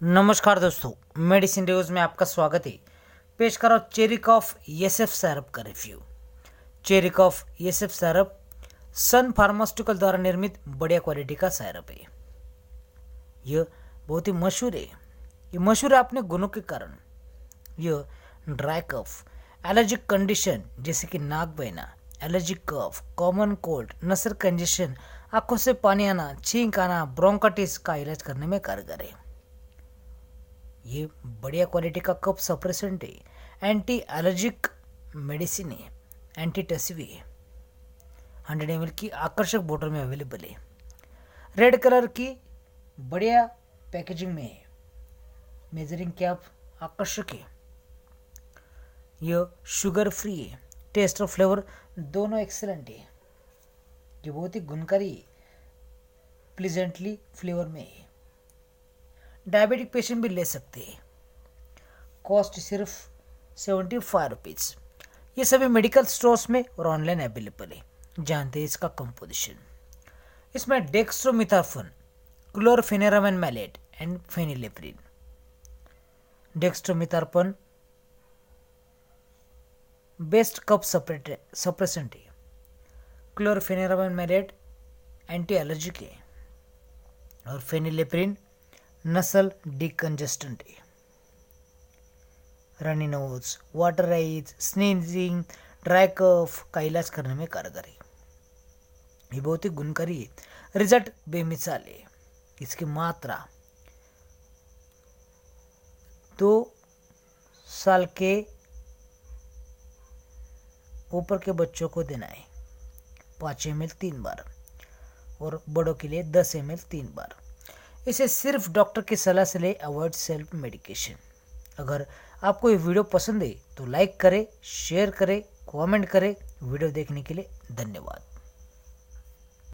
नमस्कार दोस्तों, medicine reviews में आपका स्वागत है। पेश करो चेरिकॉफ एसएफ सिरप का रिव्यू। चेरिकॉफ एसएफ सिरप सन फार्मास्यूटिकल द्वारा निर्मित बढ़िया क्वालिटी का सिरप है। यह बहुत ही मशहूर है। ये मशहूर है अपने गुणों के कारण। यह ड्राई कफ, एलर्जिक कंडीशन जैसे कि नाक बहना, एलर्जिक कफ, कॉमन कोल्ड, नसर कंजेशन, आंखों से पानी आना, छींक आना, ब्रोंकाइटिस का इलाज करने में कारगर है। ये बढ़िया क्वालिटी का कफ सप्रेसेंट है, एंटी एलर्जिक मेडिसिन है, एंटी टसिवी है। 100 ml की आकर्षक बोतल में अवेलेबल है। रेड कलर की बढ़िया पैकेजिंग में है। मेजरिंग कैप आकर्षक है। यह शुगर फ्री है। टेस्ट और फ्लेवर दोनों एक्सेलेंट है। ये बहुत ही गुणकारी प्लीजेंटली फ्लेवर में है। डायबिटिक पेशेंट भी ले सकते हैं। कॉस्ट सिर्फ 75 रुपीज़। ये सभी मेडिकल स्टोर्स में और ऑनलाइन अवेलेबल है। जानते हैं इसका कंपोजिशन। इसमें dextromethorphan, chlorpheniramine maleate and phenylephrine. Dextromethorphan best cough suppressant है। क्लोरफेनेरामाइन मैलेट एंटी एलर्जिक है और फेनिलेप्रिन नसल डिकंजेस्टेंट है। Runny nose, water eyes, sneezing, dry cough का इलाज करने में कारगर है। ये बहुत ही गुणकारी है। रिजल्ट बेमिसाल है। इसकी मात्रा 2 साल के ऊपर के बच्चों को देना है 5 ml 3 बार और बड़ों के लिए 10 ml 3 बार। इसे सिर्फ डॉक्टर की सलाह से ले, अवॉइड सेल्फ मेडिकेशन। अगर आपको ये वीडियो पसंद है तो लाइक करें, शेयर करें, कमेंट करें। वीडियो देखने के लिए धन्यवाद।